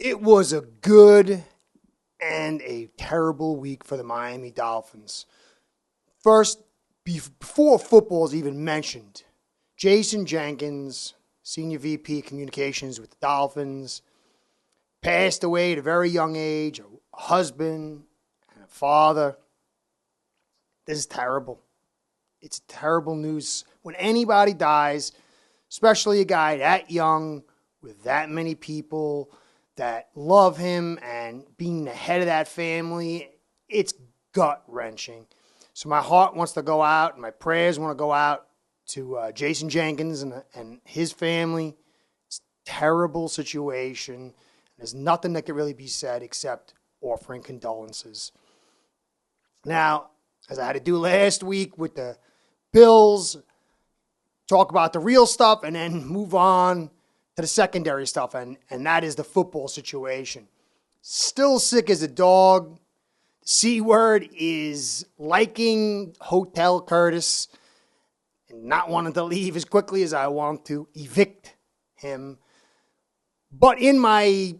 It was a good and a terrible week for the Miami Dolphins. First, before football is even mentioned, Jason Jenkins, Senior VP Communications with the Dolphins, passed away at a very young age, a husband and a father. This is terrible. It's terrible news when anybody dies, especially a guy that young with that many people that love him and being the head of that family. It's gut-wrenching. So my heart wants to go out and my prayers want to go out to Jason Jenkins and his family. It's a terrible situation. There's nothing that can really be said except offering condolences. Now, as I had to do last week with the Bills, talk about the real stuff and then move on to the secondary stuff, and that is the football situation. Still sick as a dog. The C word is liking Hotel Curtis and not wanting to leave as quickly as I want to evict him. But in my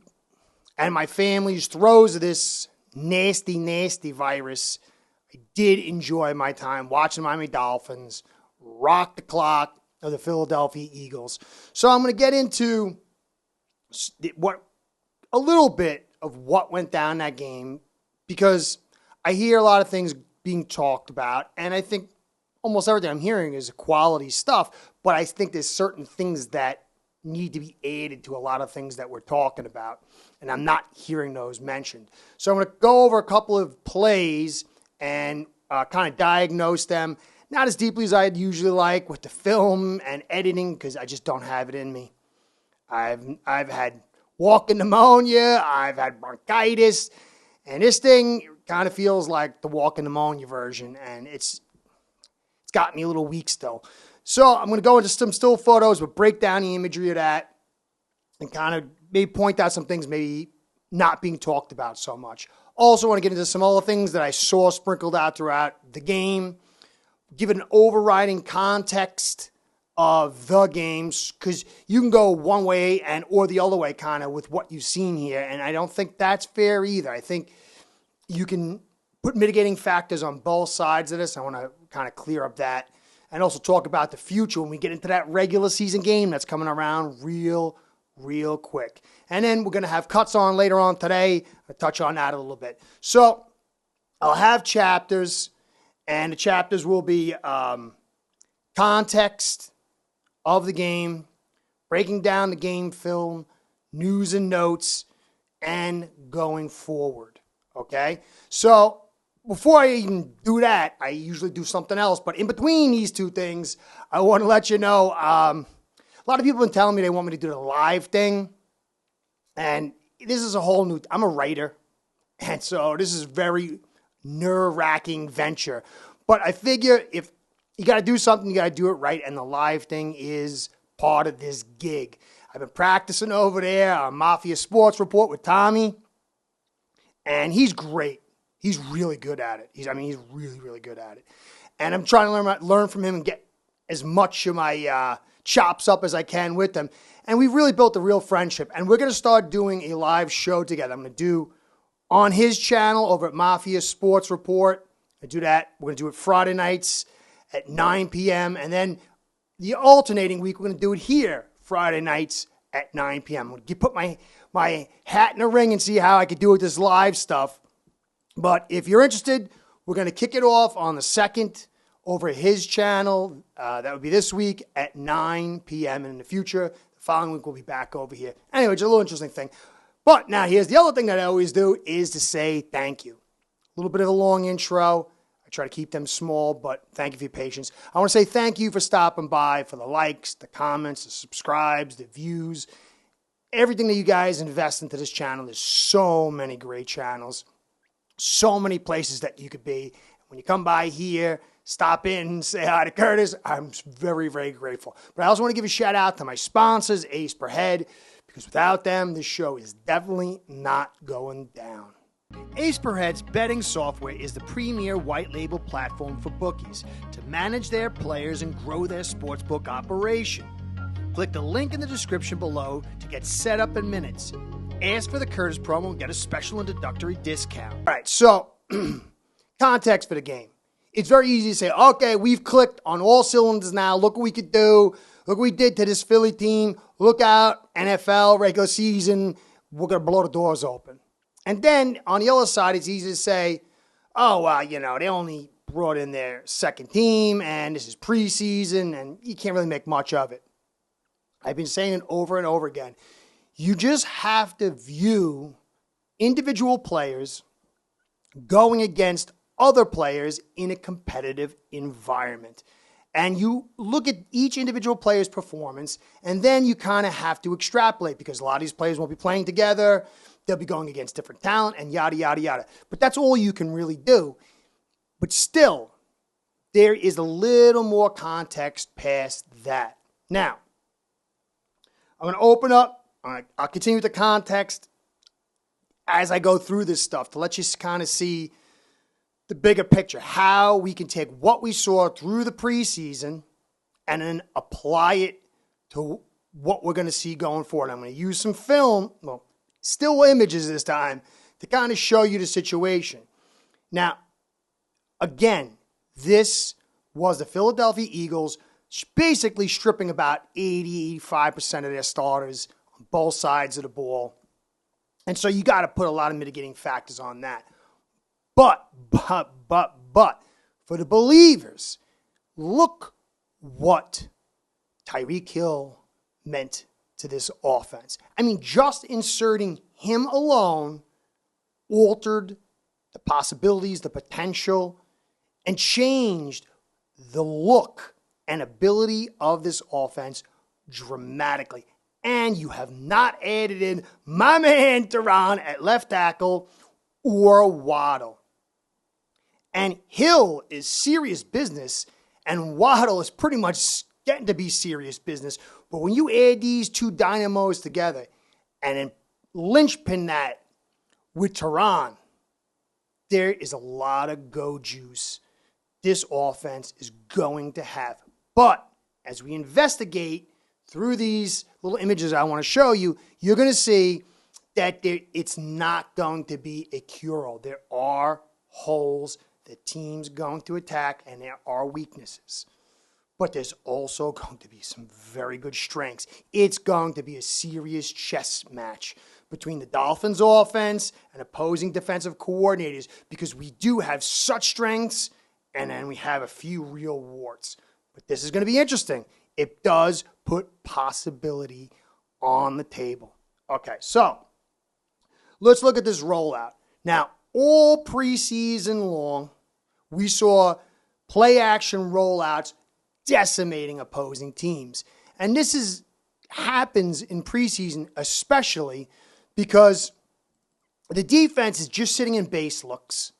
and my family's throes of this nasty, nasty virus, I did enjoy my time watching Miami Dolphins rock the clock of the Philadelphia Eagles. So I'm going to get into a little bit of what went down that game, because I hear a lot of things being talked about, and I think almost everything I'm hearing is quality stuff, but I think there's certain things that need to be added to a lot of things that we're talking about, and I'm not hearing those mentioned. So I'm going to go over a couple of plays and kind of diagnose them, not as deeply as I'd usually like with the film and editing, because I just don't have it in me. I've had walking pneumonia, I've had bronchitis, and this thing kind of feels like the walking pneumonia version, and it's got me a little weak still. So I'm going to go into some still photos, but break down the imagery of that and kind of maybe point out some things maybe not being talked about so much. Also want to get into some other things that I saw sprinkled out throughout the game, give it an overriding context of the games, because you can go one way or the other way kind of with what you've seen here, and I don't think that's fair either. I think you can put mitigating factors on both sides of this. I want to kind of clear up that and also talk about the future when we get into that regular season game that's coming around real quick. And then we're going to have cuts on later on today. I'll touch on that a little bit. So I'll have chapters, and the chapters will be context of the game, breaking down the game film, news and notes, and going forward. Okay? So before I even do that, I usually do something else. But in between these two things, I want to let you know, a lot of people have been telling me they want me to do the live thing. And this is a whole new, I'm a writer. And so this is a very nerve-wracking venture. But I figure if you got to do something, you got to do it right. And the live thing is part of this gig. I've been practicing over there on Mafia Sports Report with Tommy. And he's great. He's really good at it. He's really good at it. And I'm trying to learn from him and get as much of my chops up as I can with him. And we've really built a real friendship. And we're going to start doing a live show together. I'm going to do on his channel over at Mafia Sports Report. I do that. We're going to do it Friday nights at 9 p.m. And then the alternating week, we're going to do it here Friday nights at 9 p.m. I'm going to put my hat in the ring and see how I could do with this live stuff. But if you're interested, we're going to kick it off on the 2nd over his channel. That would be this week at 9 p.m. And in the future, the following week, we'll be back over here. Anyway, it's a little interesting thing. But now here's the other thing that I always do is to say thank you. A little bit of a long intro. I try to keep them small, but thank you for your patience. I want to say thank you for stopping by, for the likes, the comments, the subscribes, the views, everything that you guys invest into this channel. There's so many great channels. So many places that you could be. When you come by here, stop in, say hi to Curtis. I'm very grateful. But I also want to give a shout out to my sponsors, Ace Per Head, because without them, this show is definitely not going down. Ace Per Head's betting software is the premier white label platform for bookies to manage their players and grow their sportsbook operation. Click the link in the description below to get set up in minutes. Ask for the Curtis promo and get a special introductory discount. All right, so context for the game. It's very easy to say, okay, we've clicked on all cylinders now. Look what we could do. Look what we did to this Philly team. Look out, NFL, regular season. We're going to blow the doors open. And then on the other side, it's easy to say, oh, well, they only brought in their second team, and this is preseason, and you can't really make much of it. I've been saying it over and over again. You just have to view individual players going against other players in a competitive environment. And you look at each individual player's performance, and then you kind of have to extrapolate because a lot of these players won't be playing together. They'll be going against different talent and yada, yada, yada. But that's all you can really do. But still, there is a little more context past that. Now, I'm going to open up. I'll continue with the context as I go through this stuff to let you kind of see the bigger picture, how we can take what we saw through the preseason and then apply it to what we're going to see going forward. I'm going to use some film, still images this time, to kind of show you the situation. Now, again, this was the Philadelphia Eagles basically stripping about 80-85% of their starters on both sides of the ball. And so you got to put a lot of mitigating factors on that. But, for the believers, look what Tyreek Hill meant to this offense. I mean, just inserting him alone altered the possibilities, the potential, and changed the look and ability of this offense dramatically. And you have not added in my man Duran at left tackle or Waddle. And Hill is serious business, and Waddle is pretty much getting to be serious business. But when you add these two dynamos together and then linchpin that with Duran, there is a lot of go juice this offense is going to have. But as we investigate through these little images I want to show you, you're going to see that it's not going to be a cure-all. There are holes the team's going to attack, and there are weaknesses. But there's also going to be some very good strengths. It's going to be a serious chess match between the Dolphins offense and opposing defensive coordinators because we do have such strengths, and then we have a few real warts. But this is going to be interesting. It does put possibility on the table. Okay, so let's look at this rollout. Now, all preseason long, we saw play-action rollouts decimating opposing teams. And this happens in preseason especially because the defense is just sitting in base looks.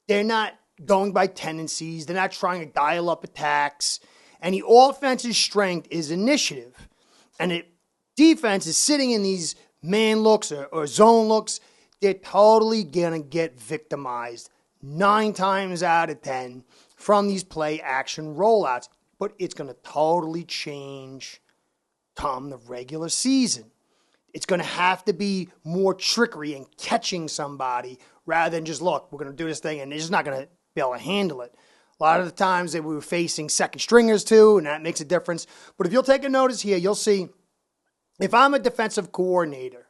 They're not going by tendencies. They're not trying to dial up attacks. And the offense's strength is initiative. And the defense is sitting in these man looks or zone looks. They're totally going to get victimized 9 times out of 10 from these play-action rollouts. But it's going to totally change come the regular season. It's going to have to be more trickery and catching somebody rather than just, look, we're going to do this thing, and they're just not going to be able to handle it. A lot of the times that we were facing second stringers too, and that makes a difference. But if you'll take a notice here, you'll see if I'm a defensive coordinator,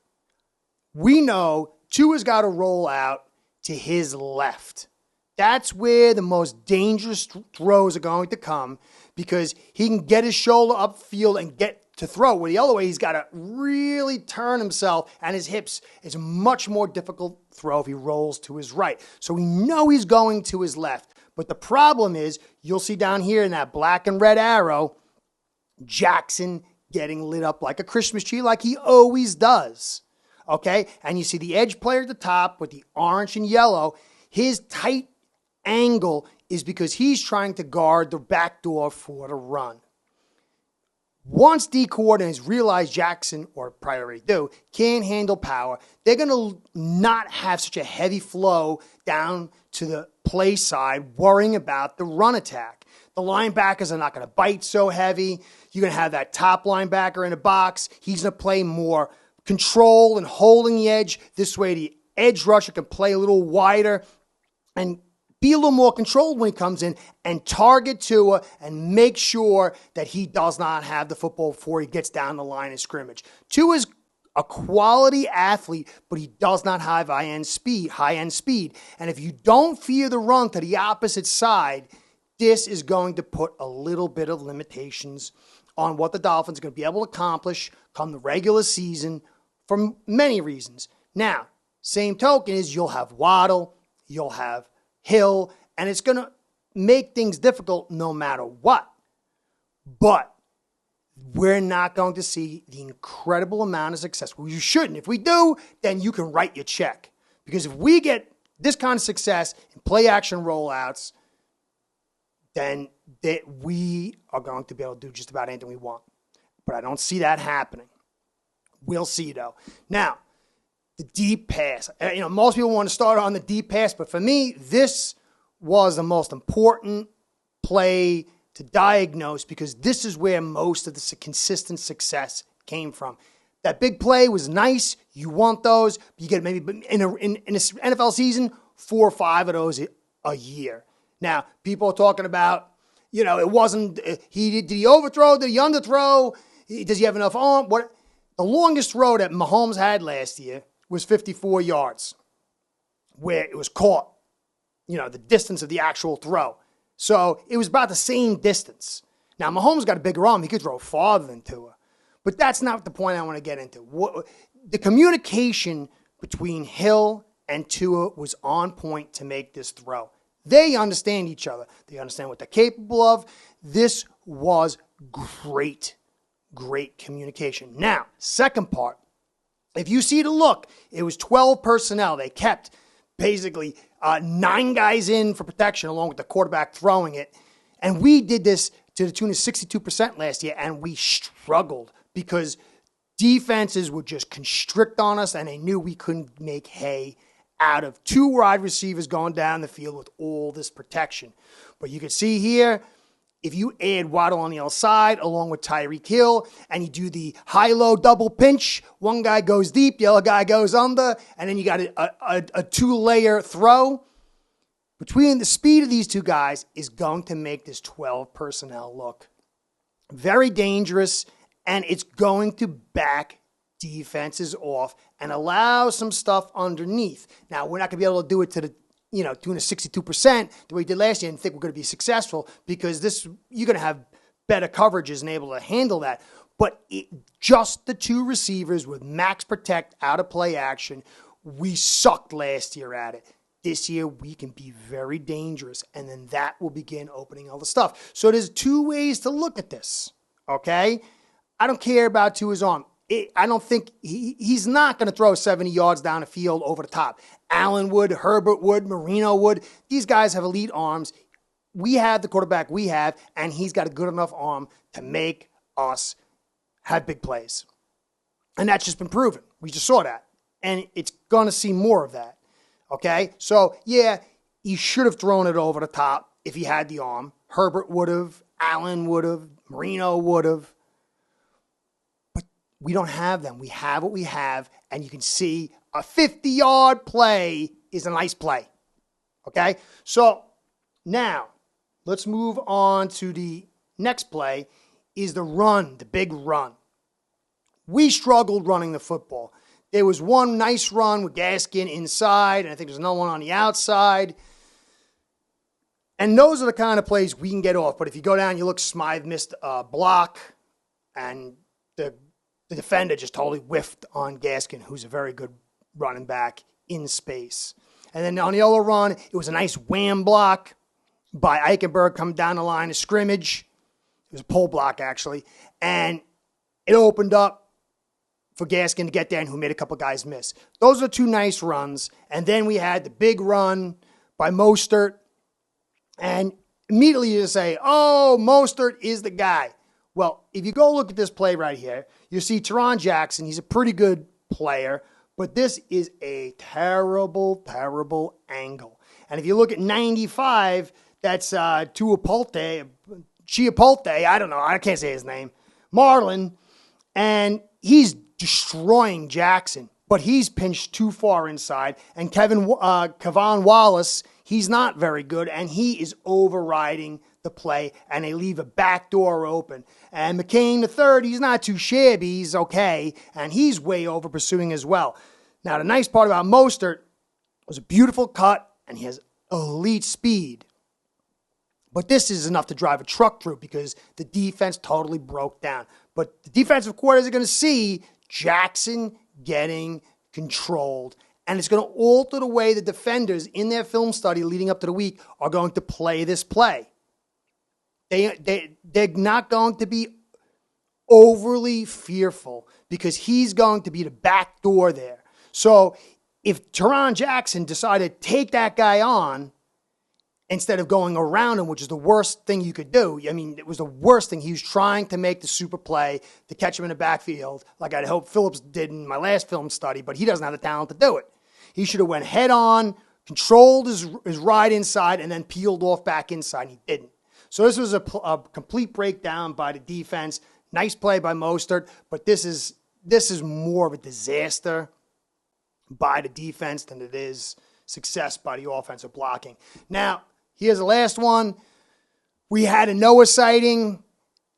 we know Tua's got to roll out to his left. That's where the most dangerous throws are going to come because he can get his shoulder upfield and get to throw. Where the other way, he's got to really turn himself and his hips. It's a much more difficult throw if he rolls to his right. So we know he's going to his left. But the problem is, you'll see down here in that black and red arrow, Jackson getting lit up like a Christmas tree like he always does. Okay? And you see the edge player at the top with the orange and yellow. His tight angle is because he's trying to guard the back door for the run. Once D coordinators realize Jackson, or probably already do, can't handle power, they're going to not have such a heavy flow down to the play side, worrying about the run attack. The linebackers are not going to bite so heavy. You're going to have that top linebacker in the box. He's going to play more control and holding the edge. This way the edge rusher can play a little wider and be a little more controlled when he comes in and target Tua and make sure that he does not have the football before he gets down the line of scrimmage. Tua's a quality athlete, but he does not have high-end speed. And if you don't fear the run to the opposite side, this is going to put a little bit of limitations on what the Dolphins are going to be able to accomplish come the regular season for many reasons. Now, same token is you'll have Waddle, you'll have Hill, and it's going to make things difficult no matter what. But we're not going to see the incredible amount of success. Well, you shouldn't. If we do, then you can write your check. Because if we get this kind of success in play action rollouts, then we are going to be able to do just about anything we want. But I don't see that happening. We'll see, though. Now, the deep pass. Most people want to start on the deep pass, but for me, this was the most important play to diagnose because this is where most of the consistent success came from. That big play was nice. You want those. But you get maybe in an NFL season, 4 or 5 of those a year. Now, people are talking about, it wasn't, did he overthrow? Did he underthrow? Does he have enough arm? What? The longest throw that Mahomes had last year was 54 yards, where it was caught, the distance of the actual throw. So it was about the same distance. Now, Mahomes got a bigger arm. He could throw farther than Tua. But that's not the point I want to get into. The communication between Hill and Tua was on point to make this throw. They understand each other. They understand what they're capable of. This was great communication. Now, second part. If you see the look, it was 12 personnel. They kept basically 9 guys in for protection along with the quarterback throwing it. And we did this to the tune of 62% last year, and we struggled because defenses would just constrict on us, and they knew we couldn't make hay out of 2 wide receivers going down the field with all this protection. But you can see here, if you add Waddle on the outside along with Tyreek Hill and you do the high-low double pinch, one guy goes deep, the other guy goes under, and then you got a 2-layer throw. Between the speed of these 2 guys is going to make this 12 personnel look very dangerous, and it's going to back defenses off and allow some stuff underneath. Now, we're not going to be able to do it to the doing a 62% the way we did last year and think we're going to be successful because you're going to have better coverages and able to handle that. But just the 2 receivers with max protect out of play action, we sucked last year at it. This year, we can be very dangerous, and then that will begin opening all the stuff. So there's 2 ways to look at this, okay? I don't care about Tua's arm. I don't think he's not going to throw 70 yards down the field over the top. Allen would, Herbert would, Marino would. These guys have elite arms. We have the quarterback we have, and he's got a good enough arm to make us have big plays. And that's just been proven. We just saw that. And it's going to see more of that. Okay? So, yeah, he should have thrown it over the top if he had the arm. Herbert would have. Allen would have. Marino would have. We don't have them. We have what we have, and you can see a 50-yard play is a nice play. Okay? So now let's move on to the next play is the run, the big run. We struggled running the football. There was one nice run with Gaskin inside, and I think there's another one on the outside. And those are the kind of plays we can get off. But if you go down, you look, Smythe missed a block, and the defender just totally whiffed on Gaskin, who's a very good running back in space. And then on the other run, it was a nice wham block by Eichenberg coming down the line of scrimmage. It was a pull block, actually. And it opened up for Gaskin to get there, and who made a couple guys miss. Those are 2 nice runs. And then we had the big run by Mostert. And immediately you say, oh, Mostert is the guy. Well, if you go look at this play right here, you see Teron Jackson. He's a pretty good player, but this is a terrible, terrible angle. And if you look at 95, that's Chiapolte, I don't know, I can't say his name, Marlin, and he's destroying Jackson. But he's pinched too far inside. And Kevon Wallace, he's not very good, and he is overriding the play, and they leave a back door open. And McCain III, he's not too shabby. He's okay, and he's way over pursuing as well. Now, the nice part about Mostert was a beautiful cut, and he has elite speed. But this is enough to drive a truck through because the defense totally broke down. But the defensive coordinators are going to see Jackson getting controlled. And it's going to alter the way the defenders in their film study leading up to the week are going to play this play. They're not going to be overly fearful because he's going to be the back door there. So if Teron Jackson decided to take that guy on instead of going around him, which is the worst thing you could do. I mean, it was the worst thing. He was trying to make the super play to catch him in the backfield like I'd hoped Phillips did in my last film study, but he doesn't have the talent to do it. He should have went head on, controlled his ride inside, and then peeled off back inside, and he didn't. So this was a complete breakdown by the defense. Nice play by Mostert, but this is more of a disaster by the defense than it is success by the offensive blocking. Now, here's the last one. We had a Noah sighting,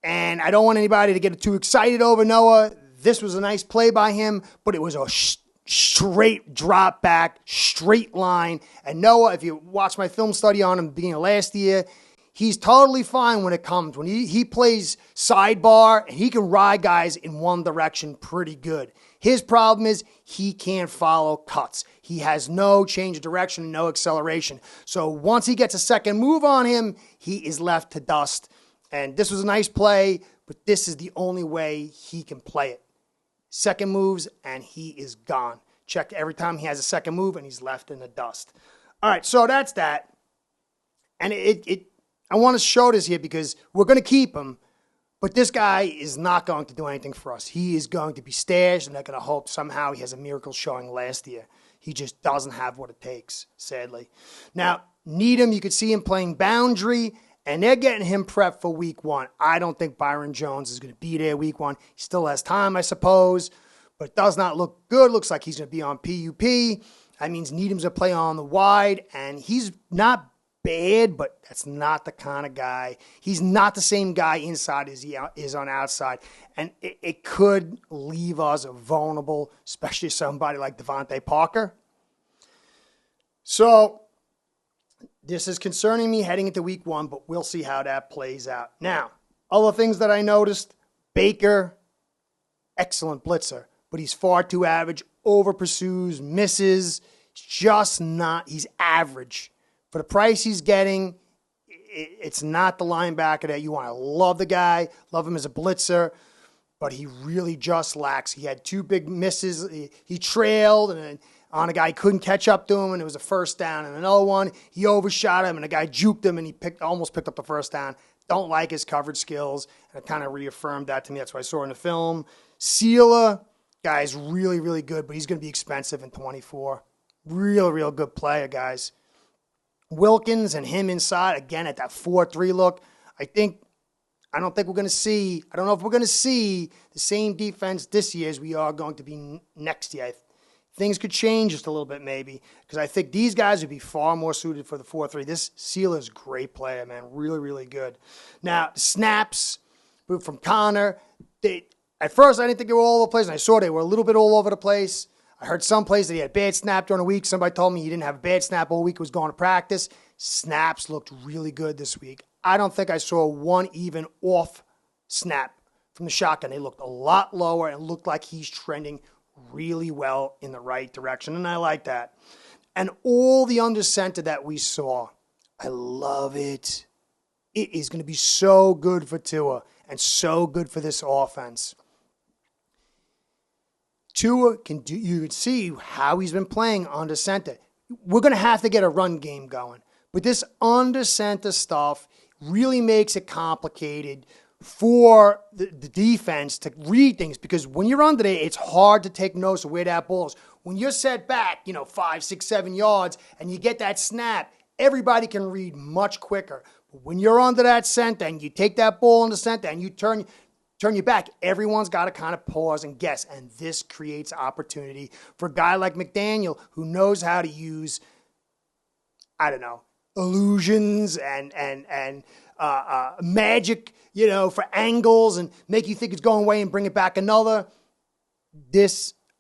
and I don't want anybody to get too excited over Noah. This was a nice play by him, but it was a straight drop back, straight line. And Noah, if you watch my film study on him beginning of last year, he's totally fine when it comes. When he plays sidebar, and he can ride guys in one direction pretty good. His problem is he can't follow cuts. He has no change of direction, no acceleration. So once he gets a second move on him, he is left to dust. And this was a nice play, but this is the only way he can play it. Second moves, and he is gone. Check every time he has a second move, and he's left in the dust. All right, so that's that. And I want to show this here because we're going to keep him, but this guy is not going to do anything for us. He is going to be stashed, and they're going to hope somehow he has a miracle showing last year. He just doesn't have what it takes, sadly. Now, Needham, you could see him playing boundary, and they're getting him prepped for week one. I don't think Byron Jones is going to be there week one. He still has time, I suppose, but it does not look good. Looks like he's going to be on PUP. That means Needham's going to play on the wide, and he's not bad, but that's not the kind of guy. He's not the same guy inside as he is on outside. And it could leave us vulnerable, especially somebody like Devontae Parker. So this is concerning me heading into week one, but we'll see how that plays out. Now, other things that I noticed, Baker, excellent blitzer, but he's far too average, over pursues, misses, he's average. For the price he's getting, it's not the linebacker that you want. I love the guy, love him as a blitzer, but he really just lacks. He had two big misses. He trailed, and then on a guy he couldn't catch up to him, and it was a first down. And another one, he overshot him, and the guy juked him, and he almost picked up the first down. Don't like his coverage skills, and it kind of reaffirmed that to me. That's what I saw in the film. Sealer, guy's really, really good, but he's going to be expensive in 24. Real good player, guys. Wilkins and him inside, again, at that 4-3 look. I don't think we're going to see, I don't know if we're going to see the same defense this year as we are going to be next year. Things could change just a little bit maybe, because I think these guys would be far more suited for the 4-3. This Sealer's a great player, man. Really good. Now, the snaps from Connor, at first I didn't think they were all over the place, and I saw they were a little bit all over the place. I heard some plays that he had a bad snap during the week. Somebody told me he didn't have a bad snap all week. He was going to practice. Snaps looked really good this week. I don't think I saw one even off snap from the shotgun. They looked a lot lower and looked like he's trending really well in the right direction, and I like that. And all the under center that we saw, I love it. It is going to be so good for Tua and so good for this offense. Tua you can see how he's been playing under center. We're going to have to get a run game going. But this under center stuff really makes it complicated for the defense to read things, because when you're under there, it's hard to take notice of where that ball is. When you're set back, 5, 6, 7 yards, and you get that snap, everybody can read much quicker. But when you're under that center and you take that ball in the center and you turn turn your back. Everyone's got to kind of pause and guess. And this creates opportunity for a guy like McDaniel who knows how to use, I don't know, illusions and magic, for angles and make you think it's going away and bring it back another.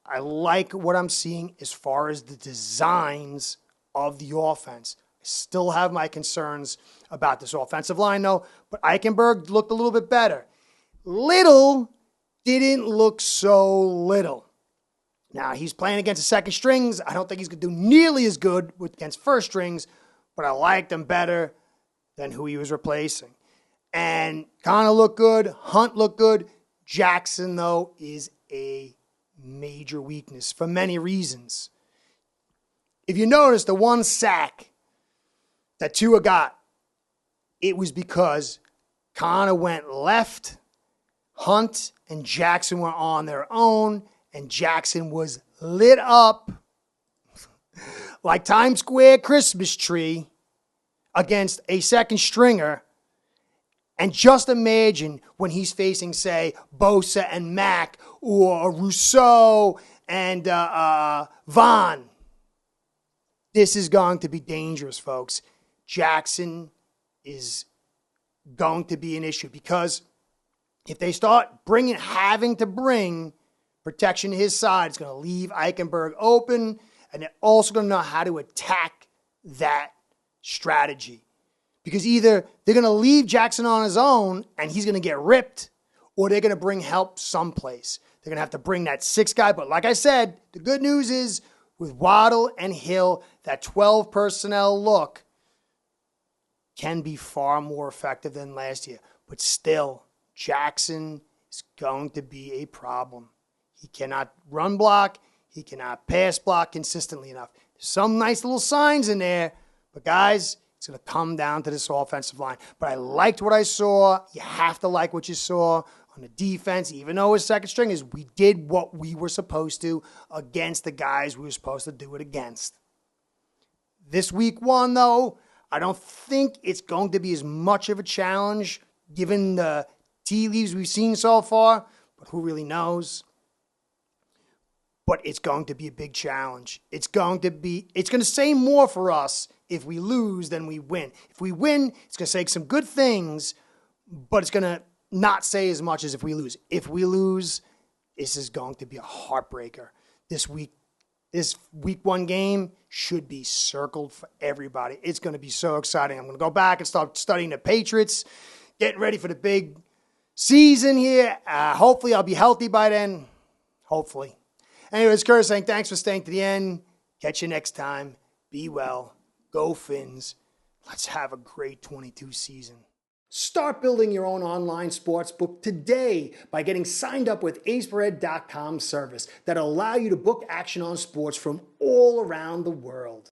I like what I'm seeing as far as the designs of the offense. I still have my concerns about this offensive line, though, but Eichenberg looked a little bit better. Little didn't look so little. Now, he's playing against the second strings. I don't think he's going to do nearly as good against first strings, but I liked him better than who he was replacing. And Connor looked good. Hunt looked good. Jackson, though, is a major weakness for many reasons. If you notice the one sack that Tua got, it was because Connor went left, Hunt and Jackson were on their own, and Jackson was lit up like Times Square Christmas tree against a second stringer. And just imagine when he's facing, say, Bosa and Mack or Rousseau and Vaughn. This is going to be dangerous, folks. Jackson is going to be an issue because if they start having to bring protection to his side, it's going to leave Eichenberg open, and they're also going to know how to attack that strategy. Because either they're going to leave Jackson on his own and he's going to get ripped, or they're going to bring help someplace. They're going to have to bring that 6 guy. But like I said, the good news is with Waddle and Hill, that 12 personnel look can be far more effective than last year. But still, Jackson is going to be a problem. He cannot run block. He cannot pass block consistently enough. There's some nice little signs in there. But guys, it's going to come down to this offensive line. But I liked what I saw. You have to like what you saw on the defense. Even though his second string is, we did what we were supposed to against the guys we were supposed to do it against. This week 1, though, I don't think it's going to be as much of a challenge given the tea leaves we've seen so far. But who really knows? But it's going to be a big challenge. It's going to say more for us if we lose than we win. If we win, it's going to say some good things, but it's going to not say as much as if we lose. If we lose, this is going to be a heartbreaker. This week 1 game should be circled for everybody. It's going to be so exciting. I'm going to go back and start studying the Patriots, getting ready for the big season here. Hopefully I'll be healthy by then. Hopefully. Anyways, Curtis saying thanks for staying to the end. Catch you next time. Be well. Go Phins. Let's have a great 22 season. Start building your own online sportsbook today by getting signed up with aceperhead.com service that'll allow you to book action on sports from all around the world.